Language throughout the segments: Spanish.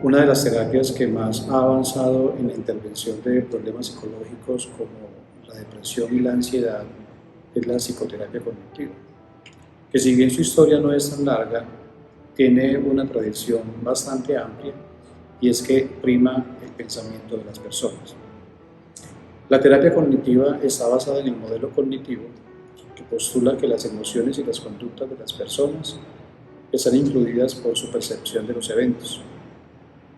Una de las terapias que más ha avanzado en la intervención de problemas psicológicos como la depresión y la ansiedad es la psicoterapia cognitiva, que si bien su historia no es tan larga, tiene una tradición bastante amplia y es que prima el pensamiento de las personas. La terapia cognitiva está basada en el modelo cognitivo que postula que las emociones y las conductas de las personas están influidas por su percepción de los eventos.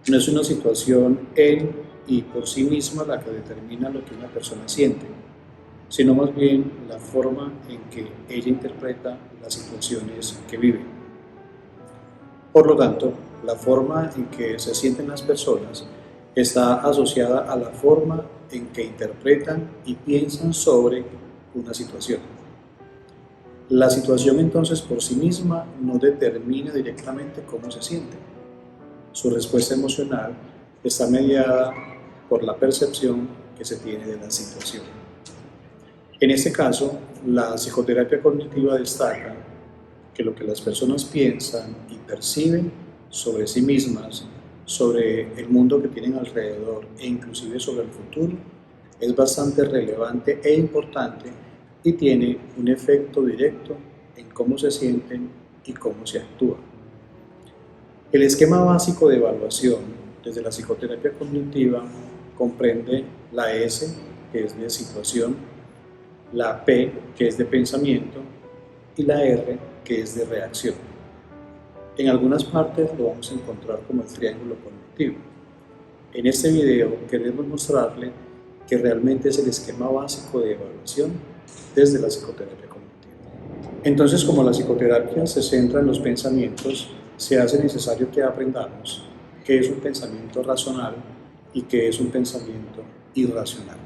No es una situación en y por sí misma la que determina lo que una persona siente, sino más bien la forma en que ella interpreta las situaciones que vive. Por lo tanto, la forma en que se sienten las personas está asociada a la forma en que interpretan y piensan sobre una situación. La situación entonces por sí misma no determina directamente cómo se siente. Su respuesta emocional está mediada por la percepción que se tiene de la situación. En este caso, la psicoterapia cognitiva destaca que lo que las personas piensan y perciben sobre sí mismas, sobre el mundo que tienen alrededor e inclusive sobre el futuro, es bastante relevante e importante y tiene un efecto directo en cómo se sienten y cómo se actúa. El esquema básico de evaluación desde la psicoterapia cognitiva comprende la S, que es de situación, la P, que es de pensamiento, y la R, que es de reacción. En algunas partes lo vamos a encontrar como el triángulo cognitivo. En este video queremos mostrarle que realmente es el esquema básico de evaluación desde la psicoterapia cognitiva. Entonces, como la psicoterapia se centra en los pensamientos, se hace necesario que aprendamos qué es un pensamiento racional y qué es un pensamiento irracional.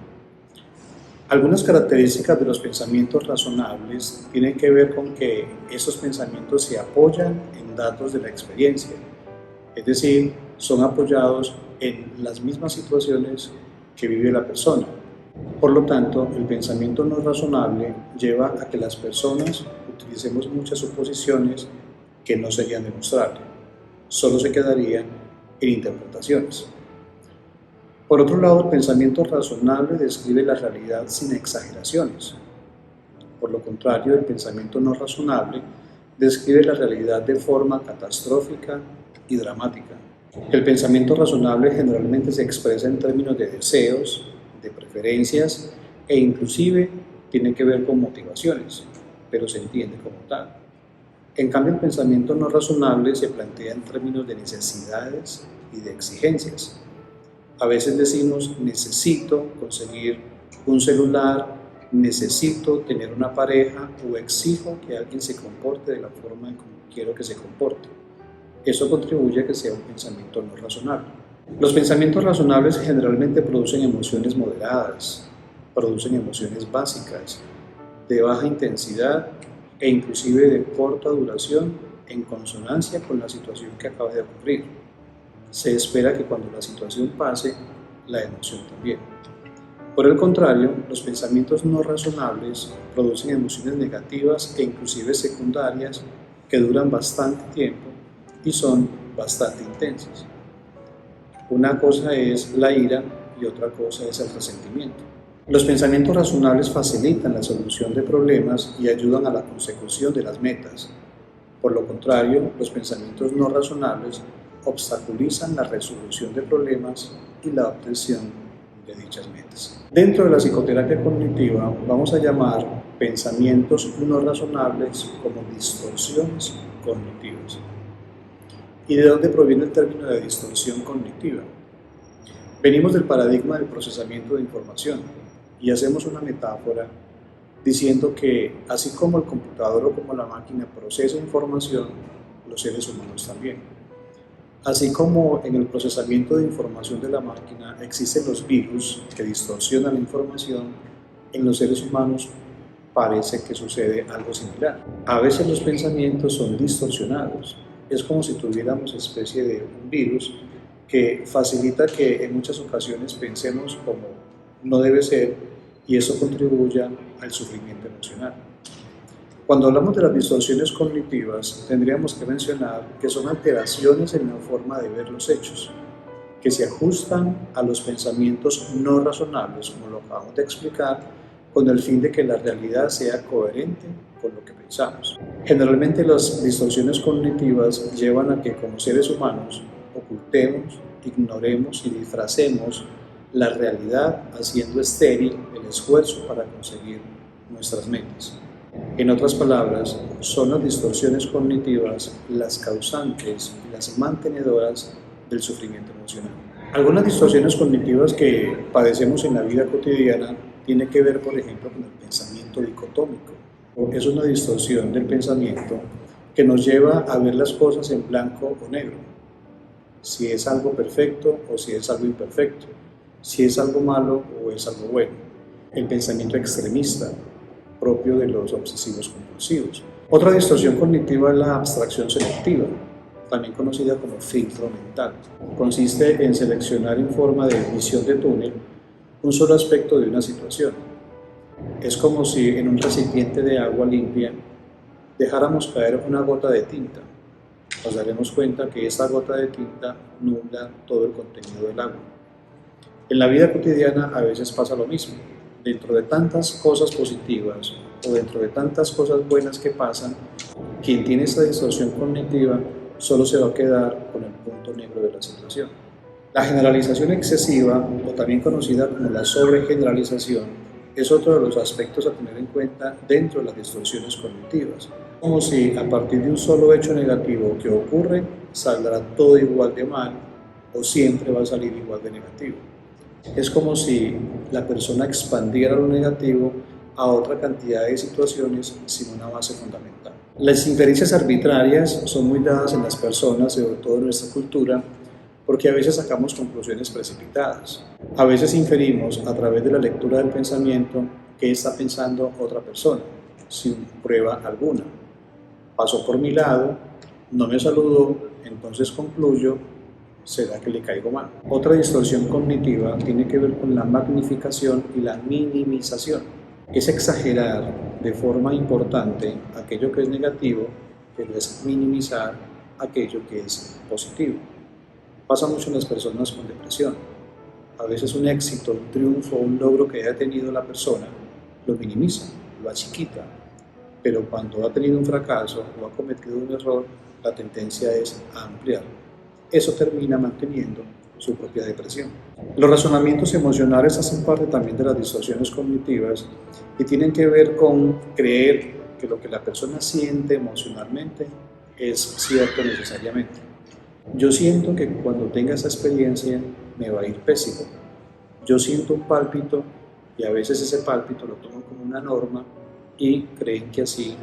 Algunas características de los pensamientos razonables tienen que ver con que esos pensamientos se apoyan en datos de la experiencia, es decir, son apoyados en las mismas situaciones que vive la persona. Por lo tanto, el pensamiento no razonable lleva a que las personas utilicemos muchas suposiciones que no serían demostrables, solo se quedarían en interpretaciones. Por otro lado, el pensamiento razonable describe la realidad sin exageraciones. Por lo contrario, el pensamiento no razonable describe la realidad de forma catastrófica y dramática. El pensamiento razonable generalmente se expresa en términos de deseos, de preferencias e inclusive tiene que ver con motivaciones, pero se entiende como tal. En cambio, el pensamiento no razonable se plantea en términos de necesidades y de exigencias. A veces decimos, necesito conseguir un celular, necesito tener una pareja o exijo que alguien se comporte de la forma en como quiero que se comporte. Eso contribuye a que sea un pensamiento no razonable. Los pensamientos razonables generalmente producen emociones moderadas, producen emociones básicas, de baja intensidad e inclusive de corta duración en consonancia con la situación que acaba de ocurrir. Se espera que cuando la situación pase, la emoción también. Por el contrario, los pensamientos no razonables producen emociones negativas e inclusive secundarias que duran bastante tiempo y son bastante intensas. Una cosa es la ira y otra cosa es el resentimiento. Los pensamientos razonables facilitan la solución de problemas y ayudan a la consecución de las metas. Por lo contrario, los pensamientos no razonables obstaculizan la resolución de problemas y la obtención de dichas metas. Dentro de la psicoterapia cognitiva vamos a llamar pensamientos no razonables como distorsiones cognitivas. ¿Y de dónde proviene el término de distorsión cognitiva? Venimos del paradigma del procesamiento de información y hacemos una metáfora diciendo que así como el computador o como la máquina procesa información, los seres humanos también. Así como en el procesamiento de información de la máquina existen los virus que distorsionan la información, en los seres humanos parece que sucede algo similar. A veces los pensamientos son distorsionados. Es como si tuviéramos especie de un virus que facilita que en muchas ocasiones pensemos como no debe ser y eso contribuya al sufrimiento emocional. Cuando hablamos de las distorsiones cognitivas, tendríamos que mencionar que son alteraciones en la forma de ver los hechos. que se ajustan a los pensamientos no razonables, como lo acabamos de explicar, con el fin de que la realidad sea coherente con lo que pensamos. Generalmente las distorsiones cognitivas llevan a que como seres humanos ocultemos, ignoremos y disfracemos la realidad, haciendo estéril el esfuerzo para conseguir nuestras metas. En otras palabras, son las distorsiones cognitivas las causantes y las mantenedoras del sufrimiento emocional. Algunas distorsiones cognitivas que padecemos en la vida cotidiana tienen que ver, por ejemplo, con el pensamiento dicotómico. Es una distorsión del pensamiento que nos lleva a ver las cosas en blanco o negro, si es algo perfecto o si es algo imperfecto, si es algo malo o es algo bueno. El pensamiento extremista, propio de los obsesivos compulsivos. Otra distorsión cognitiva es la abstracción selectiva, también conocida como filtro mental. Consiste en seleccionar en forma de visión de túnel un solo aspecto de una situación. Es como si en un recipiente de agua limpia dejáramos caer una gota de tinta. Nos daremos cuenta que esa gota de tinta nubla todo el contenido del agua. En la vida cotidiana a veces pasa lo mismo. Dentro de tantas cosas positivas o dentro de tantas cosas buenas que pasan, quien tiene esa distorsión cognitiva solo se va a quedar con el punto negro de la situación. La generalización excesiva, o también conocida como la sobregeneralización, es otro de los aspectos a tener en cuenta dentro de las distorsiones cognitivas. Como si a partir de un solo hecho negativo que ocurre, saldrá todo igual de mal o siempre va a salir igual de negativo. Es como si la persona expandiera lo negativo a otra cantidad de situaciones sin una base fundamental. Las inferencias arbitrarias son muy dadas en las personas, sobre todo en nuestra cultura, porque a veces sacamos conclusiones precipitadas. A veces inferimos a través de la lectura del pensamiento qué está pensando otra persona, sin prueba alguna. Pasó por mi lado, no me saludó, entonces concluyo, ¿será que le caigo mal? Otra distorsión cognitiva tiene que ver con la magnificación y la minimización. Es exagerar de forma importante aquello que es negativo, pero es minimizar aquello que es positivo. Pasa mucho en las personas con depresión. A veces un éxito, un triunfo, un logro que haya tenido la persona, lo minimiza, lo achiquita, pero cuando ha tenido un fracaso o ha cometido un error, la tendencia es a ampliarlo. Eso termina manteniendo su propia depresión. Los razonamientos emocionales hacen parte también de las distorsiones cognitivas y tienen que ver con creer que lo que la persona siente emocionalmente es cierto necesariamente. Yo siento que cuando tenga esa experiencia me va a ir pésimo. Yo siento un pálpito y a veces ese pálpito lo toman como una norma y creen que así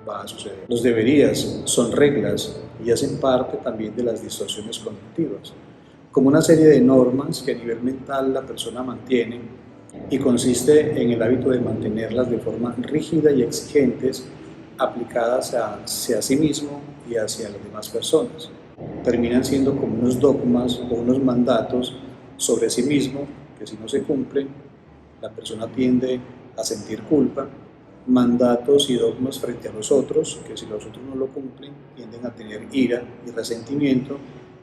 va a suceder. Los deberías son reglas y hacen parte también de las distorsiones cognitivas, como una serie de normas que a nivel mental la persona mantiene y consiste en el hábito de mantenerlas de forma rígida y exigentes, aplicadas hacia sí mismo y hacia las demás personas. Terminan siendo como unos dogmas o unos mandatos sobre sí mismo que si no se cumplen, la persona tiende a sentir culpa, mandatos y dogmas frente a los otros, que si los otros no lo cumplen, tienden a tener ira y resentimiento,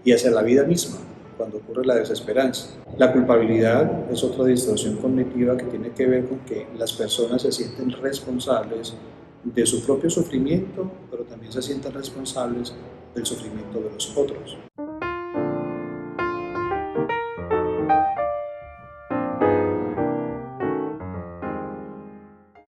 y hacia la vida misma, cuando ocurre la desesperanza. La culpabilidad es otra distorsión cognitiva que tiene que ver con que las personas se sienten responsables de su propio sufrimiento, pero también se sienten responsables del sufrimiento de los otros.